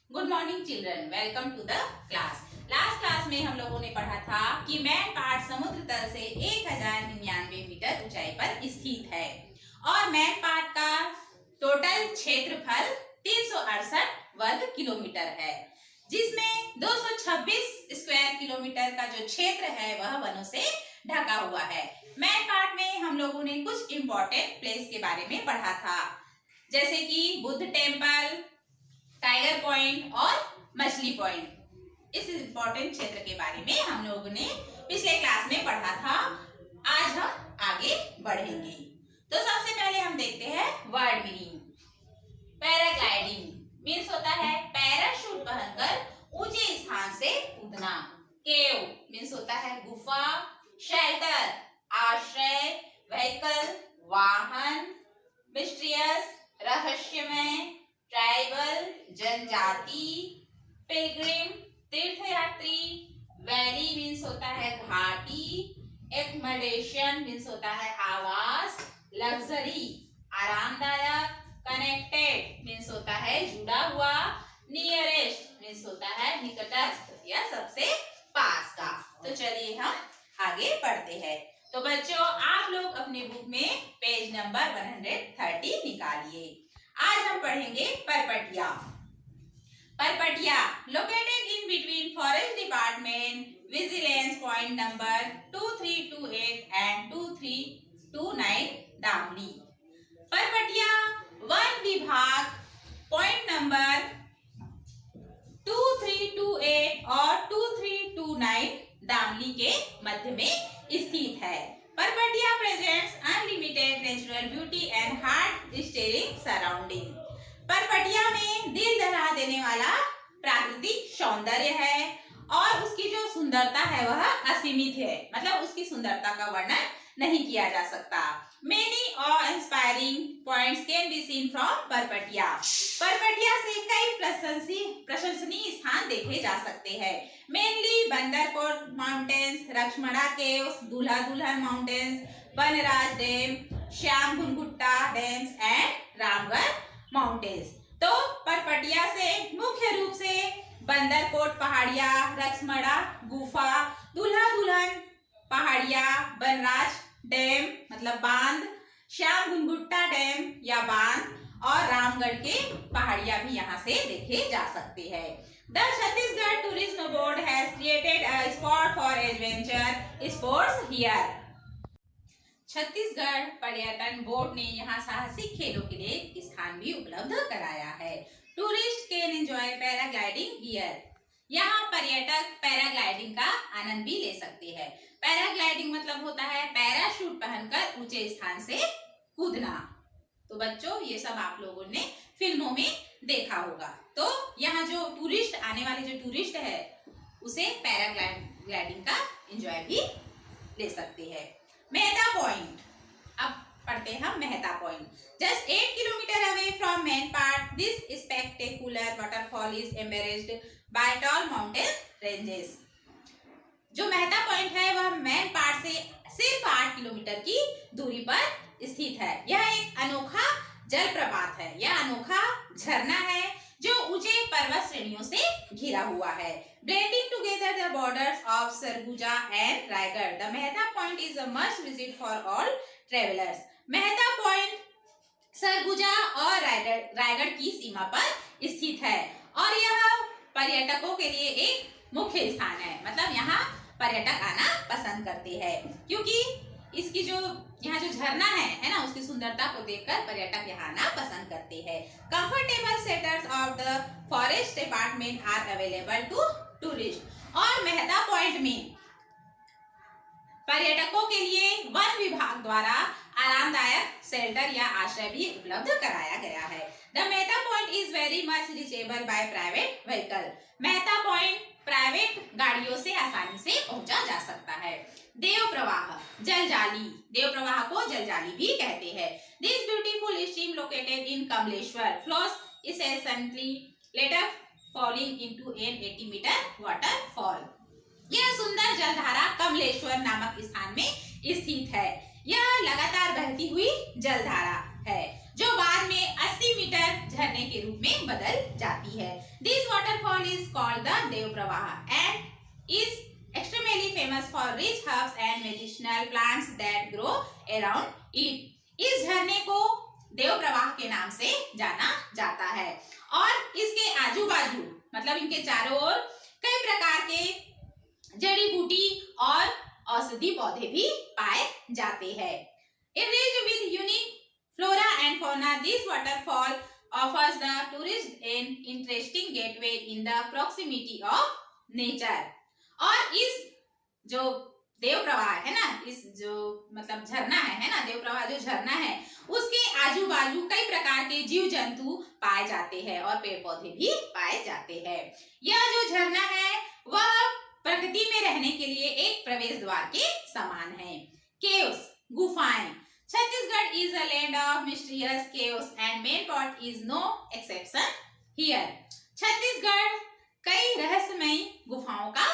Good morning children, welcome to the class. Last class में हम लोगों ने पढ़ा था कि मैन पाट समुद्र तल से 1099 मीटर ऊंचाई पर स्थित है और मैन पाट का टोटल क्षेत्रफल 368 वर्ग किलोमीटर है, जिसमें 226 स्क्वायर किलोमीटर का जो क्षेत्र है वह वनों से ढका हुआ है। मैन पाट में हम लोगों ने कुछ इम्पोर्टेंट प्लेस के बारे में पढ़ा था, जैसे कि बुद्ध टेम्पल, टाइगर पॉइंट और मछली पॉइंट। इस इम्पोर्टेंट क्षेत्र के बारे में हम लोगों ने पिछले क्लास में पढ़ा था। आज हम आगे बढ़ेंगे। तो सबसे पहले हम देखते हैं वर्ड मीनिंग। पैराग्लाइडिंग मीन्स होता है पैराशूट पहनकर ऊंचे स्थान से कूदना। केव मीन्स होता है गुफा। शेल्टर आश्रय, व्हीकल वाहन, मिस्टीरियस रहस्यमय, ट्राइबल जनजाति, पिलग्रिम तीर्थयात्री, वैली मीन्स होता है घाटी, एकोमोडेशन मीन्स होता है आवास, लग्जरी आरामदायक, कनेक्टेड मीन्स होता है जुड़ा हुआ, नियरेस्ट मीन्स होता है निकटस्थ या सबसे पास का। तो चलिए हम आगे पढ़ते हैं। तो बच्चों, आप लोग अपने बुक में पेज नंबर 130 निकालिए। आज हम पढ़ेंगे Parpatiya. Parpatiya located in between forest department vigilance point number 2328 and 2329 Damli. Parpatiya वन विभाग पॉइंट नंबर 2328 और 2329 दामली के मध्य में स्थित है। Parpatiya presents unlimited natural beauty and heart steering surrounding. Parpatiya में दिल दहला देने वाला प्राकृतिक सौंदर्य है और उसकी जो सुंदरता है वह असीमित है, मतलब उसकी सुंदरता का वर्णन नहीं किया जा सकता। मेनी और inspiring points can be seen from Parpatiya. Parpatiya से कई प्रशंसनीय स्थान देखे जा सकते हैं। Mainly Bandarkot mountains, Lakshmana caves, Dulha Dulhan mountains, Banraj dam, Shyam Ghunghutta dams and Ramgarh mountains. तो परपटिया से मुख्य रूप से बंदरकोट पहाड़िया, लक्ष्मणा गुफा, दूल्हा दुल्हन पहाड़िया, बनराज डैम मतलब बांध, श्याम घुनघुट्टा डैम या बांध और रामगढ़ के पहाड़िया भी यहाँ से देखे जा सकते हैं। The Chhattisgarh Tourism Board has created a spot for adventure sports here. Chhattisgarh पर्यटन बोर्ड ने यहाँ साहसिक खेलों के लिए स्थान भी उपलब्ध कराया है। Tourist can enjoy paragliding here. यहाँ पर्यटक पैराग्लाइडिंग का आनंद भी ले सकते हैं। पैराग्लाइडिंग मतलब होता है पैराशूट पहनकर ऊंचे स्थान से कूदना। तो बच्चों, ये सब आप लोगों ने फिल्मों में देखा होगा। तो यहाँ जो टूरिस्ट आने वाले जो टूरिस्ट है उसे पैराग्लाइडिंग का एंजॉय भी ले सकते हैं। मेहता पॉइंट, अब पढ़ते हैं हम Mehta point. Just 8 kilometre away from Mainpat, this spectacular waterfall is embraced by tall mountain ranges. जो मेहता पॉइंट है वह मेन पार्ट से सिर्फ 8 किलोमीटर की दूरी पर स्थित है। यह एक अनोखा जलप्रपात है, यह अनोखा झरना है जो ऊंचे पर्वत श्रेणियों से घिरा हुआ है। Blending together the borders of Surguja and Raigarh, the Mehta point is a must visit for all travellers. Mehta point Surguja और रायगढ़ की सीमा पर स्थित है और यह पर्यटकों के लिए एक मुख्य स्थान है, मतलब यहाँ पर्यटक आना पसंद करते हैं क्योंकि इसकी जो यहाँ जो झरना है ना, उसकी सुंदरता को देखकर पर्यटक यहाँ आना पसंद करते हैं। Comfortable shelters of the forest department are available to tourist. और मेहता पॉइंट में पर्यटकों के लिए वन विभाग द्वारा आरामदायक शेल्टर या आश्रय भी उपलब्ध कराया गया है। The Mehta point is very much reachable by private vehicle. Mehta point private गाड़ियों से आसानी से पहुंचा जा सकता है। देव प्रवाह जलजाली, देव प्रवाह को जलजाली भी कहते हैं। This beautiful stream located in Kamleshwar flows incessantly later falling into an 80 metre waterfall. यह सुंदर जलधारा कमलेश्वर नामक स्थान में स्थित है। यह लगातार बहती हुई जलधारा है। जो बाद में 80 मीटर झरने के रूप में बदल जाती है। This waterfall is called the Dev Pravah and is extremely famous for rich herbs and medicinal plants that grow around it. इस झरने को देव प्रवाह के नाम से जाना जाता है और इसके आजू बाजू मतलब इनके चारों ओर कई प्रकार के जड़ी बूटी और औषधि पौधे भी पाए जाते हैं। Enriched with unique flora and fauna, this waterfall offers the tourist an interesting gateway in the proximity of nature. और इस जो देव प्रवाह है ना, इस जो मतलब झरना है ना, देव प्रवाह जो झरना है उसके आजू बाजू कई प्रकार के जीव जंतु पाए जाते हैं और पेड़ पौधे भी पाए जाते हैं। यह जो झरना है वह प्रकृति में रहने के लिए एक प्रवेश द्वार के समान है। केव्स, गुफाएं। Chhattisgarh is a land of mysterious caves and Mainpat is no exception here. Chhattisgarh कई रहस्यमयी गुफाओं का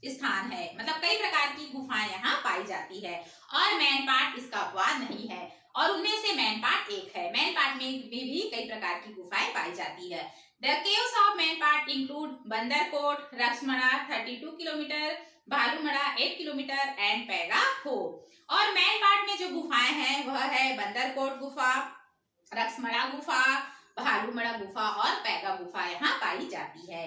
स्थान है, मतलब कई प्रकार की गुफाएं यहाँ पाई जाती है और मैनपाट इसका अपवाद नहीं है और उनमें से मैनपाट एक है। मैनपाट में भी कई प्रकार की गुफाएं पाई जाती है। The caves of Mainpat include Bandarkot, Raksmada 32 kilometre, Bhalumada 8 kilometre and Paiga हो। और मैनपाट में जो गुफाएं हैं वह है बंदरकोट गुफा, रक्समड़ा गुफा, भालूमड़ा गुफा और पैगा गुफा यहाँ पाई जाती है।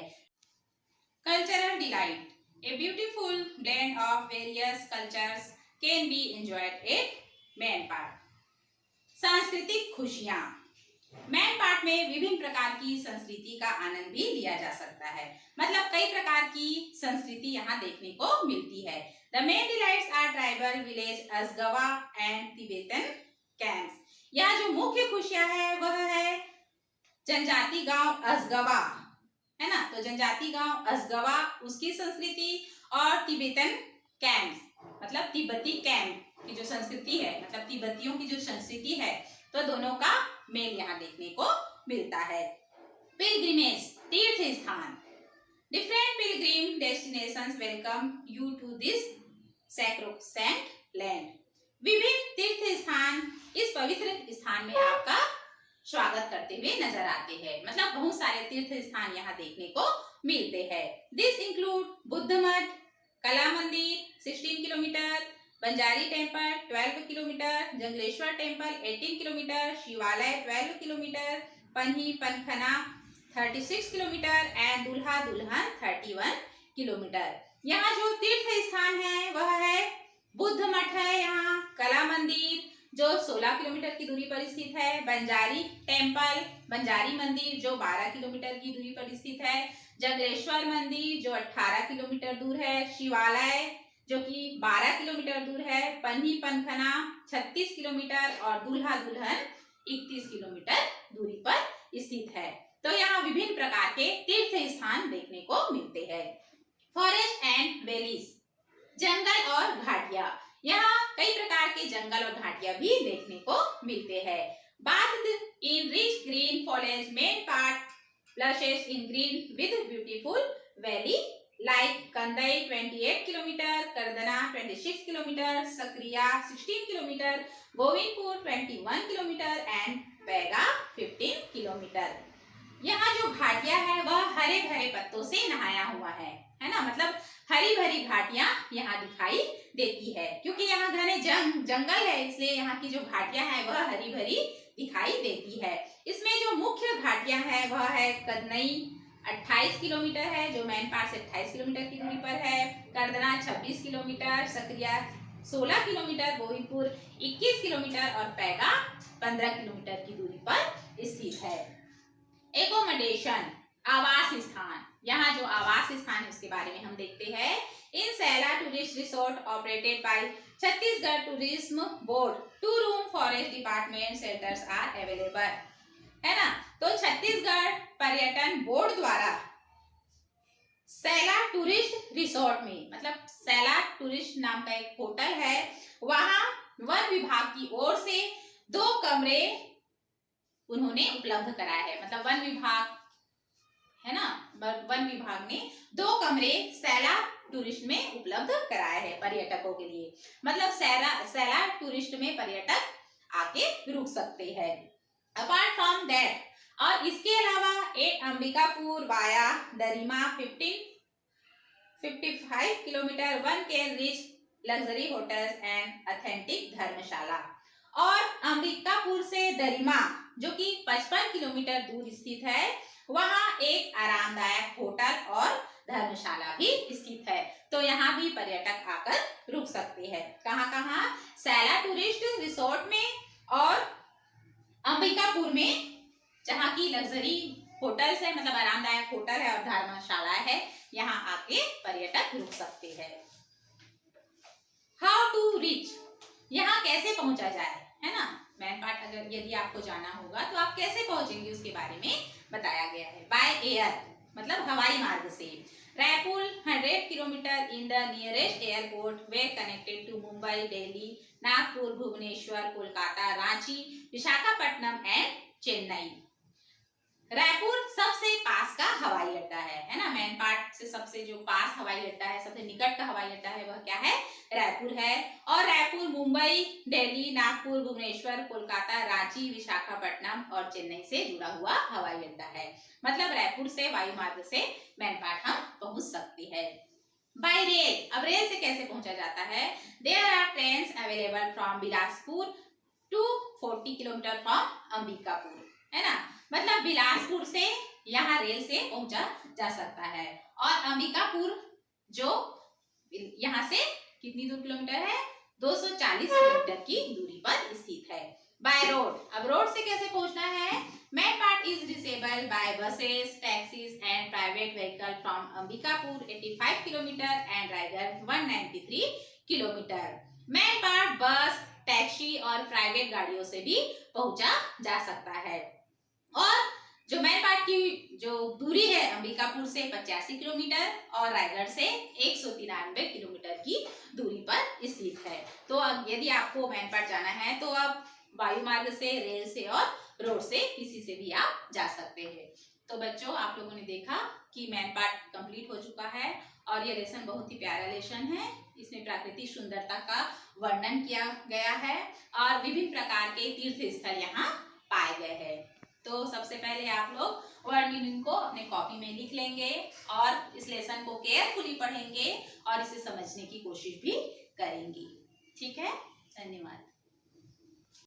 Cultural delight, a beautiful blend of various cultures can be enjoyed at Mainpat. सांस्कृतिक खुशियां, मैनपाट में विभिन्न प्रकार की संस्कृति का आनंद भी लिया जा सकता है, मतलब कई प्रकार की संस्कृति यहाँ देखने को मिलती है। The main delights are tribal village असगवा and Tibetan camps। यहाँ जो मुख्य खुशियां है वह है जनजाति गांव असगवा है ना, तो जनजाति गांव असगवा उसकी संस्कृति और तिब्बतन कैंप मतलब तिब्बती कैंप की जो संस्कृति है, मतलब तिब्बतियों की जो संस्कृति है, तो दोनों का मेल यहाँ देखने को मिलता है। पिलग्रिमेज, तीर्थ स्थान। Different pilgrim destinations welcome you to this sacrosanct land. विभिन्न तीर्थ स्थान इस पवित्र स्थान में आपका स्वागत करते हुए नजर आते हैं, मतलब बहुत सारे तीर्थ स्थान यहाँ देखने को मिलते हैं। दिस इंक्लूड बुद्ध मठ, कला मंदिर 16 kilometre, Banjari temple 12 kilometre, Jangleshwar temple 18 kilometre, शिवालय 12 किलोमीटर, पन्ही पनखना 36 किलोमीटर एंड दूल्हा दुल्हन 31 किलोमीटर। यहाँ जो तीर्थ स्थान है वह है बुद्ध मठ है, यहाँ कला मंदिर जो 16 किलोमीटर की दूरी पर स्थित है, बंजारी टेम्पल बंजारी मंदिर जो 12 किलोमीटर की दूरी पर स्थित है, जंगलेश्वर मंदिर जो 18 किलोमीटर दूर है, शिवालय जो कि 12 किलोमीटर दूर है, पन्ही पनखना 36 किलोमीटर और दूल्हा दुल्हन 31 किलोमीटर दूरी पर स्थित है। तो यहाँ विभिन्न प्रकार के तीर्थ स्थान देखने को मिलते हैं। फॉरेस्ट एंड वैलीज, जंगल और घाटियां। यहाँ कई प्रकार के जंगल और घाटियां भी देखने को मिलते हैं। Bathed in rich green foliage, main part flushes in green with beautiful valley like Kandai 28 kilometre, Kardana 26 kilometre, Sakariya 16 kilometre, Govindpur 21 kilometre and Paiga 15 kilometre. यहाँ जो घाटियां है वह हरे भरे पत्तों से नहाया हुआ है ना, मतलब हरी भरी घाटियां यहाँ दिखाई देती है क्योंकि यहाँ घने जंगल है, इसलिए यहाँ की जो घाटियां है वह हरी भरी दिखाई देती है। इसमें जो मुख्य घाटियां है वह है कदनई 28 किलोमीटर है जो मैनपाट से 28 किलोमीटर की दूरी पर है, करदना 26 kilometre, Sakariya 16 kilometre, Govindpur 21 kilometre और पैगा 15 किलोमीटर की दूरी पर स्थित है। एकोमोडेशन, आवास स्थान। यहाँ जो आवास स्थान है उसके बारे में हम देखते हैं। In Saila tourist resort operated by Chhattisgarh tourism board 2 room forest department shelters are available, है ना। तो छत्तीसगढ़ पर्यटन बोर्ड द्वारा सैला टूरिस्ट रिसोर्ट में, मतलब सैला टूरिस्ट नाम का एक होटल है, वहां वन विभाग की ओर से 2 कमरे उन्होंने उपलब्ध कराया है, मतलब वन विभाग है ना, वन विभाग ने 2 कमरे सैला टूरिस्ट में उपलब्ध कराए हैं पर्यटकों के लिए, मतलब सैला टूरिस्ट में पर्यटक आके रुक सकते हैं। अपार्ट फ्रॉम दैट, और इसके अलावा at Ambikapur via Darima 55 kilometre one can reach luxury hotels and authentic dharamshala. और अंबिकापुर से दरिमा जो कि 55 किलोमीटर दूर स्थित है, वहाँ एक आरामदायक होटल और धर्मशाला भी स्थित है। तो यहाँ भी पर्यटक आकर रुक सकते हैं। कहाँ कहाँ? सैला टूरिस्ट रिसोर्ट में और अंबिकापुर में, जहाँ की लग्जरी होटल्स है, मतलब आरामदायक होटल है और धर्मशाला है, यहाँ आके पर्यटक रुक सकते हैं। हाउ टू रीच, यहाँ कैसे पहुंचा जाए, है ना। मैन पार्ट अगर यदि आपको जाना होगा तो आप कैसे पहुंचेंगे उसके बारे में बताया गया है। बाय एयर, मतलब हवाई मार्ग से। Raipur 100 kilometre in the nearest airport where connected to Mumbai, Delhi, Nagpur, Bhubaneswar, Kolkata, Ranchi, Visakhapatnam and Chennai. Raipur सबसे पास का हवाई अड्डा है ना। मैन पार्ट से सबसे जो पास हवाई अड्डा है, सबसे निकट का हवाई अड्डा है, वह क्या है? रायपुर है। और रायपुर मुंबई, दिल्ली, नागपुर, भुवनेश्वर, कोलकाता, रांची, विशाखापट्टनम और चेन्नई से जुड़ा हुआ हवाई अड्डा है। मतलब रायपुर से वायु मार्ग से मैन पार्ट हम पहुंच सकते हैं। बाय रेल, अब रेल से कैसे पहुंचा जाता है? There are trains available from Bilaspur to 40 kilometre from Ambikapur, है ना। मतलब बिलासपुर से यहाँ रेल से पहुंचा जा सकता है। और अंबिकापुर जो यहाँ से कितनी दूर किलोमीटर है? 240 किलोमीटर की दूरी पर स्थित है। बाय रोड, अब रोड से कैसे पहुंचना है? Mainpat is reachable by buses, taxis and private vehicle from Ambikapur 85 kilometre and Raigarh 193 kilometre. Mainpat bus, taxi और प्राइवेट गाड़ियों से भी पहुंचा जा सकता है। और जो मैन पार्ट की जो दूरी है अंबिकापुर से 85 किलोमीटर और रायगढ़ से 193 किलोमीटर की दूरी पर स्थित है। तो अब यदि आपको मैन पार्ट जाना है तो आप वायु मार्ग से, रेल से और रोड से, किसी से भी आप जा सकते हैं। तो बच्चों, आप लोगों ने देखा कि मैन पार्ट कंप्लीट हो चुका है और ये लेसन बहुत ही प्यारा लेसन है। इसमें प्राकृतिक सुंदरता का वर्णन किया गया है और विभिन्न प्रकार के तीर्थ स्थल यहाँ पाए गए हैं। तो सबसे पहले आप लोग वर्ड मीनिंग को अपने कॉपी में लिख लेंगे और इस लेसन को केयरफुली पढ़ेंगे और इसे समझने की कोशिश भी करेंगे। ठीक है, धन्यवाद।